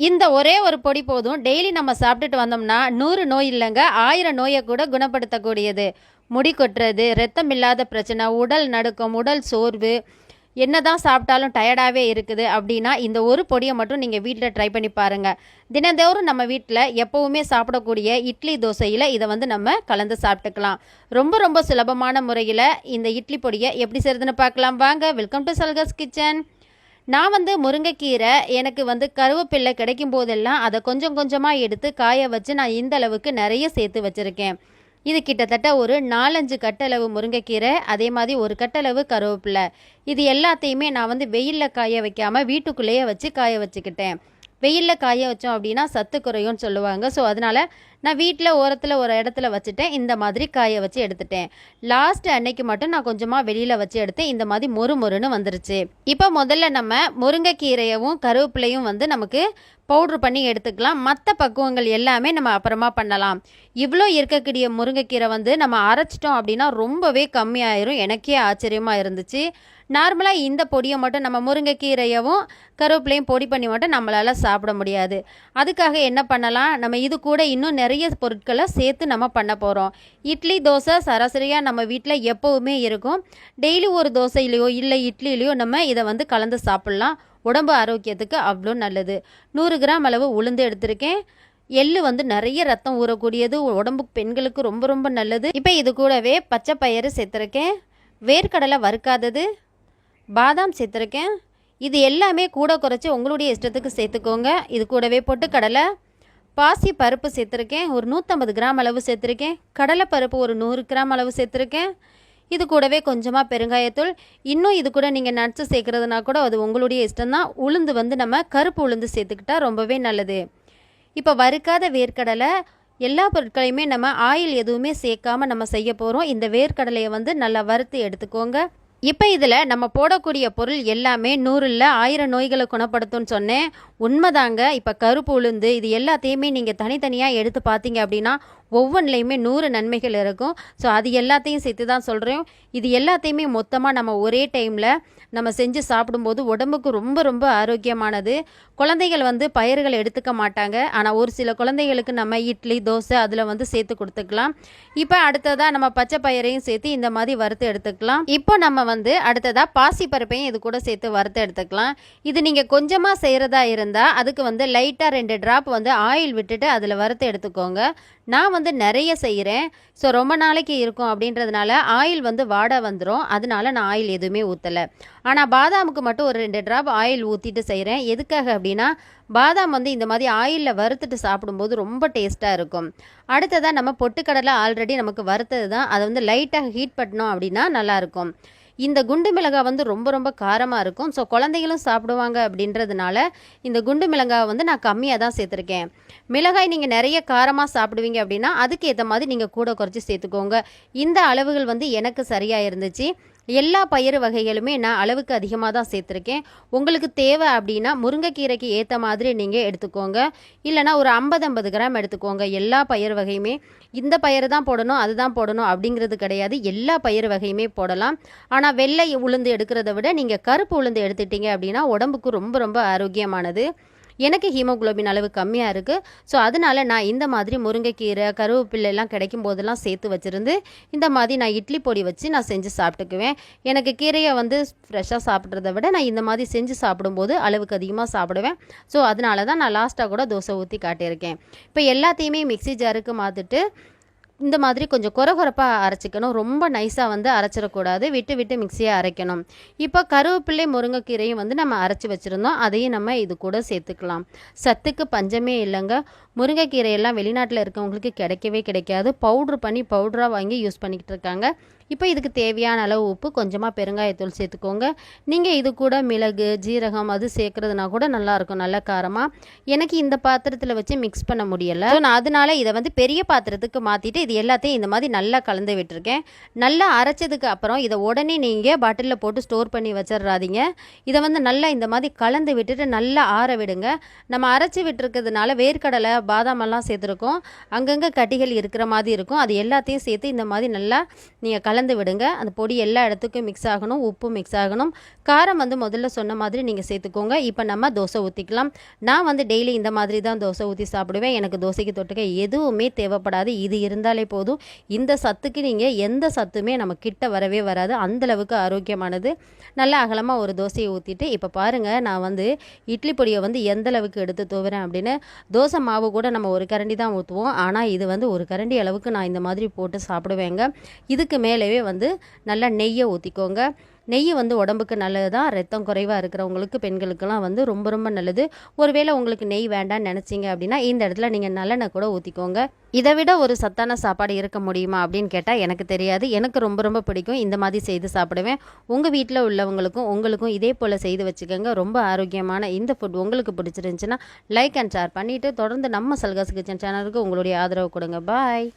இந்த ஒரே ஒரு பொடி போதும். டெய்லி நம்ம சாப்பிட்டுட்டு வந்தோம்னா 100 நோய் இல்லைங்க, 1000 நோயை கூட குணப்படுத்தக்கூடியது. முடி கொட்டுறது, ரத்தம் இல்லாத பிரச்சனை, உடல் நடுக்கம், உடல் சோர்வு, என்னதான் சாப்பிட்டாலும் டயர்டாகவே இருக்குது அப்படின்னா இந்த ஒரு பொடியை மட்டும் நீங்கள் வீட்டில் ட்ரை பண்ணி பாருங்கள். தினந்தோறும் நம்ம வீட்டில் எப்போவுமே சாப்பிடக்கூடிய இட்லி தோசையில் இதை வந்து நம்ம கலந்து சாப்பிட்டுக்கலாம். ரொம்ப ரொம்ப சுலபமான முறையில் இந்த இட்லி பொடியை எப்படி செய்கிறதுன்னு பார்க்கலாம் வாங்க. Welcome to Salka's kitchen. நான் வந்து முருங்கைக்கீரை எனக்கு வந்து கருவேப்பிலை கிடைக்கும் போதெல்லாம் அதை கொஞ்சம் கொஞ்சமாக எடுத்து காய வச்சு நான் இந்த அளவுக்கு நிறைய சேர்த்து வச்சுருக்கேன். இது கிட்டத்தட்ட ஒரு 4-5 கட்டளவு முருங்கைக்கீரை, அதே மாதிரி ஒரு கட்டளவு கருவேப்பிலை. இது எல்லாத்தையுமே நான் வந்து வெயிலில் காய வைக்காமல் வீட்டுக்குள்ளேயே வச்சு காய வச்சுக்கிட்டேன். வெயிலில் காய வச்சோம் அப்படின்னா சத்து குறையும்னு சொல்லுவாங்க. ஸோ அதனால் நான் வீட்டில் ஓரத்தில் ஒரு இடத்துல வச்சுட்டேன். இந்த மாதிரி காய வச்சு எடுத்துட்டேன். லாஸ்ட் அன்னைக்கு மட்டும் நான் கொஞ்சமாக வெளியில் வச்சு எடுத்தேன். இந்த மாதிரி மொறுன்னு வந்துருச்சு. இப்போ முதல்ல நம்ம முருங்கைக்கீரையவும் கருவேப்பிலையும் வந்து நமக்கு பவுட்ரு பண்ணி எடுத்துக்கலாம். மற்ற பக்குவங்கள் எல்லாமே நம்ம அப்புறமா பண்ணலாம். இவ்வளோ இருக்கக்கூடிய முருங்கைக்கீரை வந்து நம்ம அரைச்சிட்டோம் அப்படின்னா ரொம்பவே கம்மியாயிரும். எனக்கே ஆச்சரியமாக இருந்துச்சு. நார்மலாக இந்த பொடியை மட்டும் நம்ம முருங்கைக்கீரையவும் கருவேப்பிலையும் பொடி பண்ணி மட்டும் நம்மளால் சாப்பிட முடியாது. அதுக்காக என்ன பண்ணலாம், நம்ம இது கூட இன்னும் நிறைய பொருட்களை சேர்த்து நம்ம பண்ண போகிறோம். இட்லி தோசை சராசரியாக நம்ம வீட்டில் எப்போவுமே இருக்கும். டெய்லி ஒரு தோசையிலையோ இல்லை இட்லிலையோ நம்ம இதை வந்து கலந்து சாப்பிட்லாம். உடம்பு ஆரோக்கியத்துக்கு அவ்வளோ நல்லது. 100 கிராம் அளவு உளுந்து எடுத்திருக்கேன். எள்ளு வந்து நிறைய ரத்தம் ஊறக்கூடியது, உடம்புக்கு பெண்களுக்கு ரொம்ப ரொம்ப நல்லது. இப்போ இது கூடவே பச்சை பயிறு சேர்த்துருக்கேன், வேர்க்கடலை வறுக்காதது, பாதாம் சேர்த்துருக்கேன். இது எல்லாமே கூட குறைச்சி உங்களுடைய இஷ்டத்துக்கு சேர்த்துக்கோங்க. இது கூடவே பொட்டுக்கடலை, பாசி பருப்பு சேர்த்துருக்கேன், ஒரு 150 கிராம் அளவு சேர்த்துருக்கேன். கடலை பருப்பு ஒரு 100 கிராம் அளவு சேர்த்துருக்கேன். இது கூடவே கொஞ்சமாக பெருங்காயத்தூள். இன்னும் இது கூட நீங்கள் நட்ஸு சேர்க்குறதுனா கூட அது உங்களுடைய இஷ்டம்தான். உளுந்து வந்து நம்ம கருப்பு உளுந்து சேர்த்துக்கிட்டா ரொம்பவே நல்லது. இப்போ வறுக்காத வேர்க்கடலை, எல்லா பொருட்களையுமே நம்ம ஆயில் எதுவுமே சேர்க்காமல் நம்ம செய்ய போகிறோம். இந்த வேர்க்கடலையை வந்து நல்லா வறுத்து எடுத்துக்கோங்க. இப்போ இதில் நம்ம போடக்கூடிய பொருள் எல்லாமே 100 இல்லை 1000 நோய்களை குணப்படுத்தும்னு சொன்னேன். உண்மைதாங்க. இப்போ கருப்பு உளுந்து இது எல்லாத்தையுமே நீங்கள் தனித்தனியாக எடுத்து பார்த்தீங்க அப்படின்னா ஒவ்வொன்றிலையுமே 100 நன்மைகள் இருக்கும். ஸோ அது எல்லாத்தையும் சேர்த்து தான் சொல்கிறேன். இது எல்லாத்தையுமே மொத்தமாக நம்ம ஒரே டைமில் நம்ம செஞ்சு சாப்பிடும்போது உடம்புக்கு ரொம்ப ரொம்ப ஆரோக்கியமானது. குழந்தைகள் வந்து பயிர்கள் எடுத்துக்க மாட்டாங்க. ஆனால் ஒரு சில குழந்தைகளுக்கு நம்ம இட்லி தோசை அதில் வந்து சேர்த்து கொடுத்துக்கலாம். இப்போ அடுத்ததாக நம்ம பச்சை பயிரையும் சேர்த்து இந்த மாதிரி வறுத்து எடுத்துக்கலாம். இப்போ நம்ம வந்து அடுத்ததாக பாசி பருப்பையும் இது கூட சேர்த்து வறுத்து எடுத்துக்கலாம். இது நீங்கள் கொஞ்சமாக செய்கிறதா இருந்தால் அதுக்கு வந்து லைட்டாக 2 ட்ராப் வந்து ஆயில் விட்டுட்டு அதில் வறுத்து எடுத்துக்கோங்க. நான் வந்து நிறைய செய்கிறேன். ஸோ ரொம்ப நாளைக்கு இருக்கும் அப்படின்றதுனால ஆயில் வந்து வாட வந்துடும். அதனால நான் ஆயில் எதுவுமே ஊற்றலை. ஆனால் பாதாமுக்கு மட்டும் ஒரு 2 ட்ராப் ஆயில் ஊற்றிட்டு செய்கிறேன். எதுக்காக அப்படின்னா பாதாம் வந்து இந்த மாதிரி ஆயிலில் வறுத்துட்டு சாப்பிடும்போது ரொம்ப டேஸ்ட்டாக இருக்கும். அடுத்ததாக நம்ம பொட்டுக்கடலை ஆல்ரெடி நமக்கு வறுத்தது தான். அதை வந்து லைட்டாக ஹீட் பண்ணோம் அப்படின்னா நல்லாயிருக்கும். இந்த குண்டு மிளகாய் வந்து ரொம்ப ரொம்ப காரமாக இருக்கும். ஸோ குழந்தைகளும் சாப்பிடுவாங்க அப்படின்றதுனால இந்த குண்டு மிளகாய் வந்து நான் கம்மியாக தான் சேர்த்துருக்கேன். மிளகாய் நீங்கள் நிறைய காரமாக சாப்பிடுவீங்க அப்படின்னா அதுக்கு ஏற்ற மாதிரி நீங்கள் கூட குறைச்சி சேர்த்துக்கோங்க. இந்த அளவுகள் வந்து எனக்கு சரியாக இருந்துச்சு. எல்லா பயிறு வகைகளுமே நான் அளவுக்கு அதிகமாக தான் சேர்த்துருக்கேன். உங்களுக்கு தேவை அப்படின்னா முருங்கைக்கீரைக்கு ஏற்ற மாதிரி நீங்கள் எடுத்துக்கோங்க. இல்லைனா ஒரு 50-50 கிராம் எடுத்துக்கோங்க. எல்லா பயிறு வகையுமே இந்த பயிறு தான் போடணும் அதுதான் போடணும் அப்படிங்கிறது கிடையாது. எல்லா பயிறு வகையுமே போடலாம். ஆனால் வெள்ளை உளுந்து எடுக்கிறத விட நீங்கள் கருப்பு உளுந்து எடுத்துட்டீங்க அப்படின்னா உடம்புக்கு ரொம்ப ரொம்ப ஆரோக்கியமானது. எனக்கு ஹீமோகுளோபின் அளவு கம்மியாக இருக்குது. ஸோ அதனால் நான் இந்த மாதிரி முருங்கைக்கீரை கருவேப்பிலை எல்லாம் கிடைக்கும் போதெல்லாம் சேர்த்து வச்சுருந்து இந்த மாதிரி நான் இட்லி பொடி வச்சு நான் செஞ்சு சாப்பிட்டுக்குவேன். எனக்கு கீரையை வந்து ஃப்ரெஷ்ஷாக சாப்பிட்றத விட நான் இந்த மாதிரி செஞ்சு சாப்பிடும்போது அளவுக்கு அதிகமாக சாப்பிடுவேன். ஸோ அதனால தான் நான் லாஸ்ட்டாக கூட தோசை ஊற்றி காட்டியிருக்கேன். இப்போ எல்லாத்தையுமே மிக்ஸி ஜாருக்கு மாற்றிட்டு இந்த மாதிரி கொஞ்சம் கொரகொரப்பாக அரைச்சிக்கணும். ரொம்ப நைஸாக வந்து அரைச்சிடக்கூடாது. விட்டு விட்டு மிக்ஸியை அரைக்கணும். இப்போ கருவேப்பிலை முருங்கைக்கீரையும் வந்து நம்ம அரைச்சி வச்சுருந்தோம். அதையும் நம்ம இது கூட சேர்த்துக்கலாம். சத்துக்கு பஞ்சமே இல்லைங்க. முருங்கைக்கீரையெல்லாம் வெளிநாட்டில் இருக்கவங்களுக்கு கிடைக்கவே கிடைக்காது. பவுடராக வாங்கி யூஸ் பண்ணிக்கிட்டு இருக்காங்க. இப்போ இதுக்கு தேவையான அளவு உப்பு, கொஞ்சமாக பெருங்காயத்தூள் சேர்த்துக்கோங்க. நீங்கள் இது கூட மிளகு ஜீரகம் அது சேர்க்குறதுனா கூட நல்லாயிருக்கும், நல்ல காரமாக. எனக்கு இந்த பாத்திரத்தில் வச்சு மிக்ஸ் பண்ண முடியலை. ஸோ நான் அதனால இதை வந்து பெரிய பாத்திரத்துக்கு மாற்றிட்டு இது எல்லாத்தையும் இந்த மாதிரி நல்லா கலந்து விட்டுருக்கேன். நல்லா அரைச்சதுக்கு அப்புறம் இதை உடனே நீங்கள் பாட்டிலில் போட்டு ஸ்டோர் பண்ணி வச்சிடறாதீங்க. இதை வந்து நல்லா இந்த மாதிரி கலந்து விட்டுட்டு நல்லா ஆற விடுங்க. நம்ம அரைச்சி விட்டுருக்கிறதுனால வேர்க்கடலை பாதாமெல்லாம் சேர்த்துருக்கோம். அங்கங்கே கட்டிகள் இருக்கிற மாதிரி இருக்கும். அது எல்லாத்தையும் சேர்த்து இந்த மாதிரி நல்லா நீங்கள் கலந்து விடுங்க. அந்த பொடி எல்லா இடத்துக்கும் மிக்ஸ் ஆகணும், உப்பு மிக்ஸ் ஆகணும். காரம் வந்து முதல்ல சொன்ன மாதிரி நீங்கள் சேர்த்துக்கோங்க. இப்போ நம்ம தோசை ஊற்றிக்கலாம். நான் வந்து டெய்லி இந்த மாதிரி தான் தோசை ஊற்றி சாப்பிடுவேன். எனக்கு தோசைக்கு தொட்டுக்க எதுவுமே தேவைப்படாது. இது இருந்தாலே போதும். இந்த சத்துக்கு நீங்கள் எந்த சத்துமே நம்ம கிட்ட வரவே வராது. அந்தளவுக்கு ஆரோக்கியமானது. நல்லா அகலமாக ஒரு தோசையை ஊற்றிட்டு இப்போ பாருங்கள், நான் வந்து இட்லி பொடியை வந்து எந்த அளவுக்கு எடுத்து தூவுறேன் அப்படின்னு. தோசை மாவு கூட நம்ம ஒரு கரண்டி தான் ஊற்றுவோம். ஆனால் இது வந்து ஒரு கரண்டி அளவுக்கு நான் இந்த மாதிரி போட்டு சாப்பிடுவேங்க. இதுக்கு மேலவே வந்து நல்லா நெய்யை ஊற்றிக்கோங்க. நெய் வந்து உடம்புக்கு நல்லது தான். ரத்தம் குறைவாக இருக்கிறவங்களுக்கு, பெண்களுக்கெல்லாம் வந்து ரொம்ப ரொம்ப நல்லது. ஒருவேளை உங்களுக்கு நெய் வேண்டாம்னு நினச்சிங்க அப்படின்னா இந்த இடத்துல நீங்கள் நல்லெண்ணெய் கூட ஊற்றிக்கோங்க. இதை விட ஒரு சத்தான சாப்பாடு இருக்க முடியுமா அப்படின்னு கேட்டால் எனக்கு தெரியாது. எனக்கு ரொம்ப ரொம்ப பிடிக்கும். இந்த மாதிரி செய்து சாப்பிடுவேன். உங்கள் வீட்டில் உள்ளவங்களுக்கும் உங்களுக்கும் இதே போல் செய்து வச்சுக்கோங்க. ரொம்ப ஆரோக்கியமான இந்த ஃபுட் உங்களுக்கு பிடிச்சிருந்துச்சுன்னா லைக் அண்ட் ஷேர் பண்ணிவிட்டு தொடர்ந்து நம்ம சல்காஸ் கிச்சன் சேனலுக்கு உங்களுடைய ஆதரவு கொடுங்க. பாய்.